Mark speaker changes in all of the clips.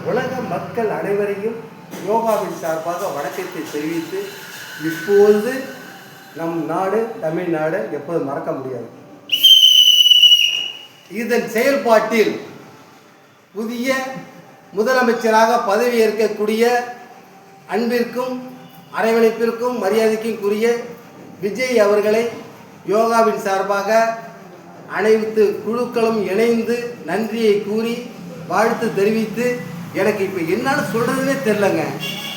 Speaker 1: உலக மக்கள் அனைவரையும் யோகாவின் சார்பாக வணக்கத்தை தெரிவித்து, இப்போது நம் நாடு தமிழ்நாடு எப்போது மறக்க முடியாது. இதன் செயல்பாட்டில் புதிய முதலமைச்சராக பதவியேற்கக்கூடிய அன்பிற்கும் அரவணைப்பிற்கும் மரியாதைக்கும் கூறிய விஜய் அவர்களை யோகாவின் சார்பாக அனைத்து குழுக்களும் இணைந்து நன்றியை கூறி வாழ்த்து தெரிவித்து, எனக்கு இப்போ என்னன்னு சொல்கிறதுனே தெரிலங்க.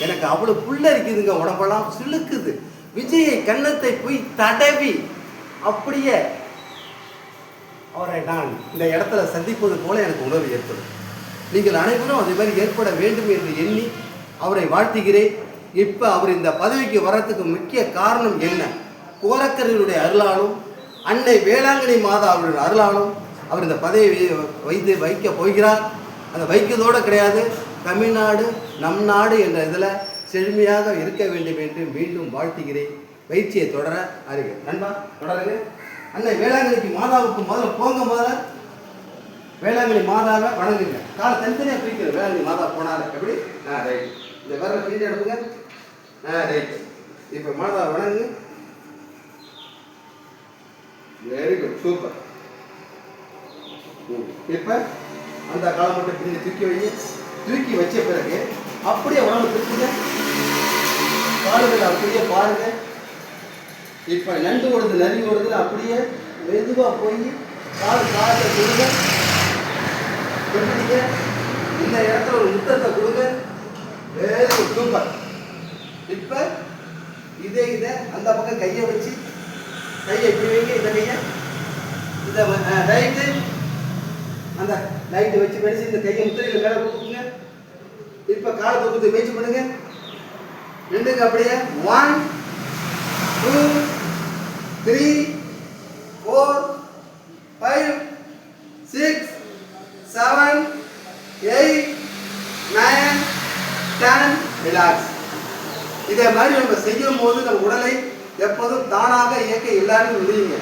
Speaker 1: எனக்கு அவ்வளோ புல்ல இருக்குதுங்க, உடம்பெல்லாம் சிலுக்குது. விஜயை கன்னத்தை போய் தடவி அப்படியே அவரை நான் இந்த இடத்துல சந்திப்பது போல எனக்கு உணர்வு ஏற்படும். நீங்கள் அனைவரும் அதே மாதிரி ஏற்பட வேண்டும் என்று எண்ணி அவரை வாழ்த்துகிறேன். இப்போ அவர் இந்த பதவிக்கு வர்றதுக்கு முக்கிய காரணம் என்ன? கோரக்கரையுடைய அருளாலும் அன்னை வேளாங்கண்ணி மாதா அவருடைய அருளாலும் அவர் இந்த பதவியை வைக்க போகிறார். அந்த வைக்கிறதோடு கிடையாது, தமிழ்நாடு நம் நாடு என்ற இதில் செழுமையாக இருக்க வேண்டும் என்று மீண்டும் வாழ்த்துகிறேன். பயிற்சியை தொடர அறிவு நண்பா தொடருங்க. அன்னை வேளாங்கண்ணிக்கு மாதாவுக்கு முதல்ல போங்க, முதல்ல வேளாங்கண்ணி மாதாவை வணங்குங்க. காலை தனித்தனியாக பிரிக்கிற வேளாங்கண்ணி மாதா போனாங்க எப்படி? ரைட். இந்த வேற பிரிண்ட் எடுப்புங்க. ரைட். இப்போ மாதா வணங்குங்க. Very good, super. இப்போ அந்த காலம் மட்டும் பிரிஞ்சு தூக்கி வைங்க. தூக்கி வச்ச பிறகு அப்படியே உடம்பு திருப்புங்க, காலுகள் அப்படியே பாருங்க. இப்போ நண்டு ஓடுது நரி ஓடுது, அப்படியே மெதுவாக போய் காலை கொடுங்க. எப்படிங்க இந்த இடத்துல ஒரு முத்தத்தை கொடுங்க. Very good, super. இப்போ இதை அந்த பக்கம் கையை வச்சு கையை இப்படி வைங்க. இந்த கையை இந்த ரைட்டு அந்த லைட்டு வச்சு படிச்சு இந்த கையை முத்திரையில் மேலே கொடுக்குங்க. இப்போ காலை தூக்கத்தை முயற்சி பண்ணுங்க. ரெண்டுக்கு அப்படியே 1 2 3 4 5 6 7 8 9 10 ரிலாக்ஸ். இதே மாதிரி நம்ம செய்யும் போது நம்ம உடலை எப்போதும் தானாக இயக்க எல்லாரும் முடியுங்க.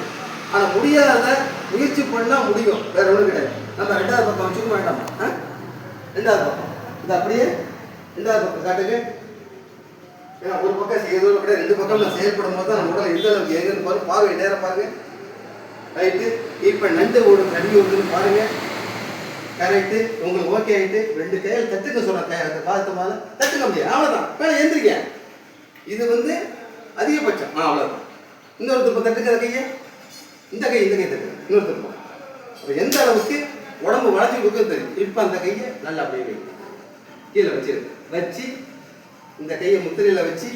Speaker 1: ஆனால் முடியாத முயற்சி பண்ணால் முடியும், வேற ஒன்றும் கிடையாது. நம்ம ரெண்டாவது பக்கம் வச்சுக்க வேண்டாமா? ரெண்டாவது பக்கம் இது அப்படியே ரெண்டாவது பக்கம் காட்டுங்க. ஏன்னா ஒரு பக்கம் செய்யறதோட கூட ரெண்டு பக்கம் நான் செயல்படும் போது தான் நம்ம உடல் எந்த அளவுக்கு எங்கன்னு பாருங்க. பார்வை நேரம் பாருங்க. ரைட்டு. இப்போ நண்டு ஓடு நடி ஓடுதுன்னு பாருங்க. கரெக்டு. உங்களுக்கு ஓகே ஆகிட்டு ரெண்டு கையில் தட்டுக்க சொல்கிறேன். பார்த்து மேலே தட்டுக்க முடியாது, அவ்வளோதான். மேலே எழுந்திரிக்க. இது அதிகபட்சம். அவ்வளோதான். இன்னொரு திருப்பம் தட்டுக்கிற கையை இந்த கை தட்டு இன்னொரு திருப்பம். அப்போ எந்த அளவுக்கு உடம்பு வளர்ச்சி கொடுக்குறது தெரியும். இப்போ அந்த கையை நல்லா அப்படியே வை கீழே வச்சு இந்த கையை முத்திரையில் வச்சு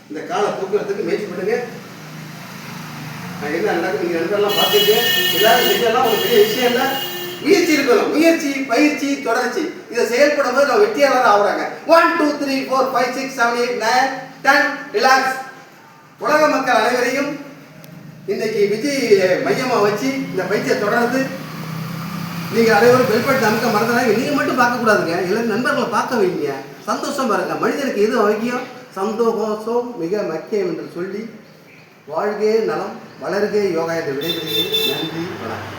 Speaker 1: இந்த காலை தூக்குறதுக்கு முயற்சி பண்ணுங்க. என்ன நடக்கும் நீங்கள் நண்பர்லாம் பார்த்துருக்கேன். எல்லாரும் செஞ்செல்லாம் ஒரு பெரிய விஷயம் இல்லை. முயற்சி இருக்கணும். முயற்சி, பயிற்சி, தொடர்ச்சி. இதை செயல்படும் போது நம்ம வெற்றியாளர் ஆகுறாங்க. 1 2 3 4 5 6 7 8 9 10 ரிலாக்ஸ். உலக மக்கள் அனைவரையும் இன்னைக்கு விஜய் மையமாக வச்சு இந்த பயிற்சியை தொடர்ந்து நீங்கள் அனைவரும் பெல்பட்டு நமக்கு மறந்துடாங்க. நீங்கள் மட்டும் பார்க்கக்கூடாதுங்க, எல்லாரும் நண்பர்களை பார்க்க வைங்க. சந்தோஷம் பாருங்க. மனிதனுக்கு எது முக்கியம்? சந்தோஷம் மிக முக்கியம் என்று சொல்லி வாழ்கே நலம் வளர்கே யோகா என்று விடைபெறுகிறேன். நன்றி, வணக்கம்.